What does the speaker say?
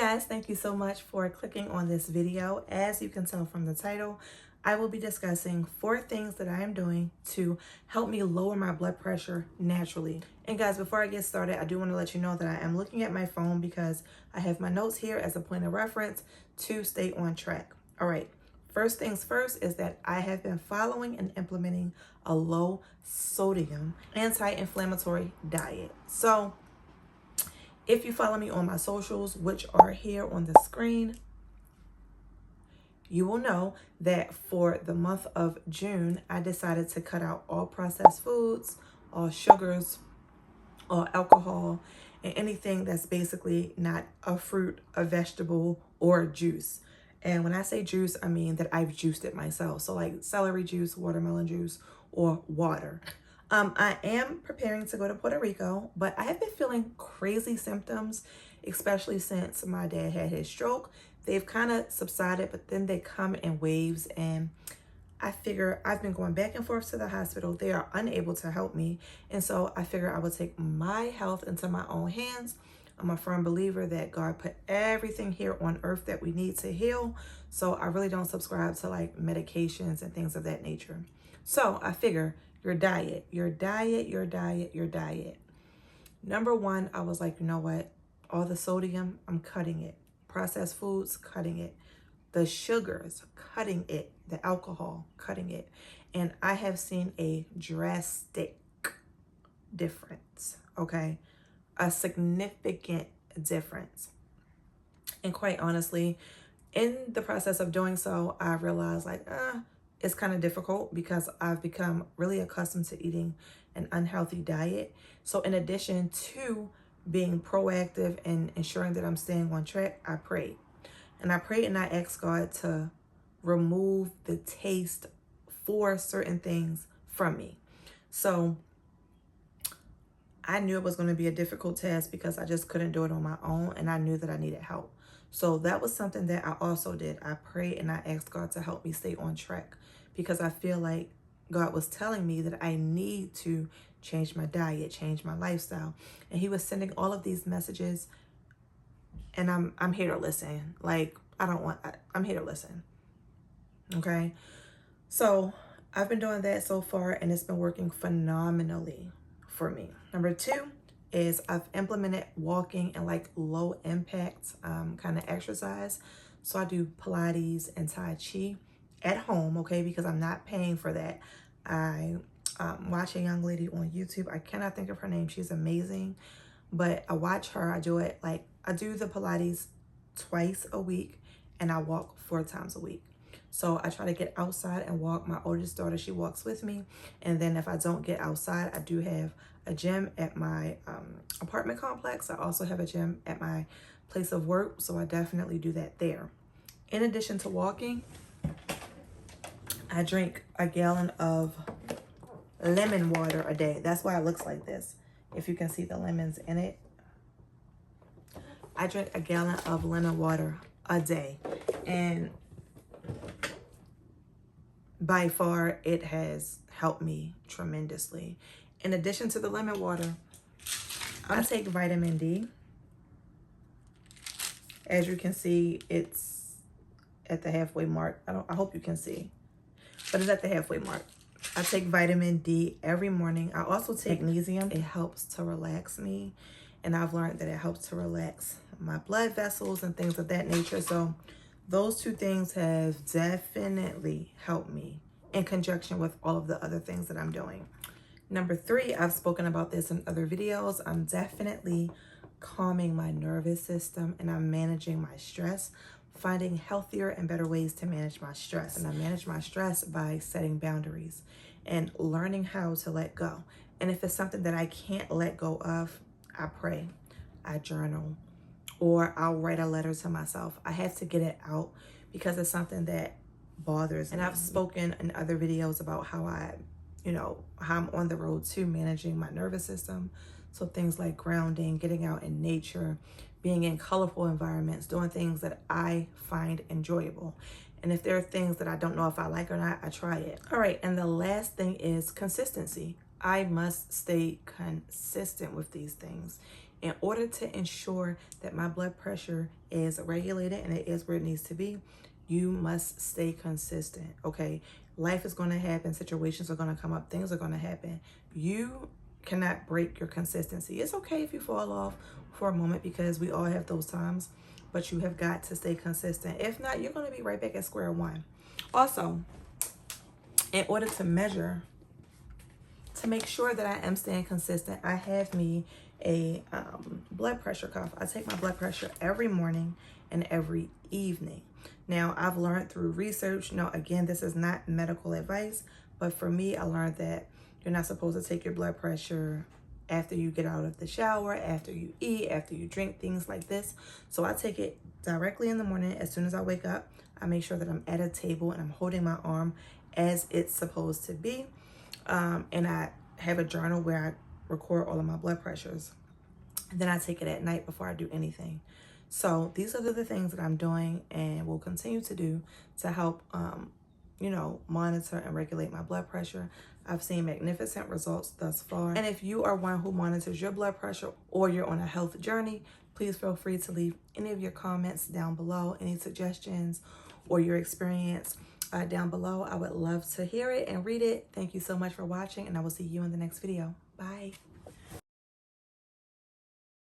guys, thank you so much for clicking on this video. As you can tell from the title, I will be discussing 4 things that I am doing to help me lower my blood pressure naturally. And guys, before I get started, I do want to let you know that I am looking at my phone because I have my notes here as a point of reference to stay on track. All right, first things first is that I have been following and implementing a low sodium anti-inflammatory diet. So if you follow me on my socials, which are here on the screen, you will know that for the month of June, I decided to cut out all processed foods, all sugars, all alcohol, and anything that's basically not a fruit, a vegetable, or a juice. And when I say juice, I mean that I've juiced it myself. So like celery juice, watermelon juice, or water. I am preparing to go to Puerto Rico, but I have been feeling crazy symptoms, especially since my dad had his stroke. They've kind of subsided, but then they come in waves, and I figure I've been going back and forth to the hospital. They are unable to help me, and so I figure I will take my health into my own hands. I'm a firm believer that God put everything here on earth that we need to heal, so I really don't subscribe to like medications and things of that nature. So I figure your diet. Number one, I was like, you know what? All the sodium, I'm cutting it. Processed foods, cutting it. The sugars, cutting it. The alcohol, cutting it. And I have seen a drastic difference, okay? A significant difference. And quite honestly, in the process of doing so, I realized like, it's kind of difficult because I've become really accustomed to eating an unhealthy diet. So in addition to being proactive and ensuring that I'm staying on track, I prayed. And I prayed and I asked God to remove the taste for certain things from me. So I knew it was going to be a difficult task because I just couldn't do it on my own, and I knew that I needed help. So that was something that I also did. I prayed and I asked God to help me stay on track because I feel like God was telling me that I need to change my diet, change my lifestyle. And he was sending all of these messages, and I'm here to listen. Like, I'm here to listen. Okay. So I've been doing that so far, and it's been working phenomenally for me. Number 2 is I've implemented walking and like low impact kind of exercise. So I do Pilates and Tai Chi at home, okay, because I'm not paying for that. I watch a young lady on YouTube. I cannot think of her name. She's amazing, but I watch her. I do it like, I do the Pilates twice a week, and I walk 4 times a week. So I try to get outside and walk. My oldest daughter, she walks with me. And then if I don't get outside, I do have a gym at my apartment complex. I also have a gym at my place of work. So I definitely do that there. In addition to walking, I drink a gallon of lemon water a day. That's why it looks like this. If you can see the lemons in it. I drink a gallon of lemon water a day. And by far, it has helped me tremendously. In addition to the lemon water, I take vitamin D. As you can see, it's at the halfway mark. I hope you can see, but it's at the halfway mark. I take vitamin D every morning. I also take magnesium. It helps to relax me, and I've learned that it helps to relax my blood vessels and things of that nature. So those 2 things have definitely helped me in conjunction with all of the other things that I'm doing. Number 3, I've spoken about this in other videos. I'm definitely calming my nervous system, and I'm managing my stress, finding healthier and better ways to manage my stress. And I manage my stress by setting boundaries and learning how to let go. And if it's something that I can't let go of, I pray, I journal, or I'll write a letter to myself. I have to get it out because it's something that bothers me. And I've spoken in other videos about how how I'm on the road to managing my nervous system. So things like grounding, getting out in nature, being in colorful environments, doing things that I find enjoyable. And if there are things that I don't know if I like or not, I try it. All right, and the last thing is consistency. I must stay consistent with these things. In order to ensure that my blood pressure is regulated and it is where it needs to be, you must stay consistent, okay? Life is going to happen. Situations are going to come up. Things are going to happen. You cannot break your consistency. It's okay if you fall off for a moment, because we all have those times, but you have got to stay consistent. If not, you're going to be right back at square one. Also, in order to measure, to make sure that I am staying consistent, I have me a blood pressure cuff. I take my blood pressure every morning and every evening. Now, I've learned through research, again, this is not medical advice, but for me, I learned that you're not supposed to take your blood pressure after you get out of the shower, after you eat, after you drink, things like this. So I take it directly in the morning. As soon as I wake up, I make sure that I'm at a table and I'm holding my arm as it's supposed to be. And I have a journal where I record all of my blood pressures. And then I take it at night before I do anything. So these are the things that I'm doing and will continue to do to help, monitor and regulate my blood pressure. I've seen magnificent results thus far. And if you are one who monitors your blood pressure or you're on a health journey, please feel free to leave any of your comments down below, any suggestions or your experience down below. I would love to hear it and read it. Thank you so much for watching, and I will see you in the next video. Bye.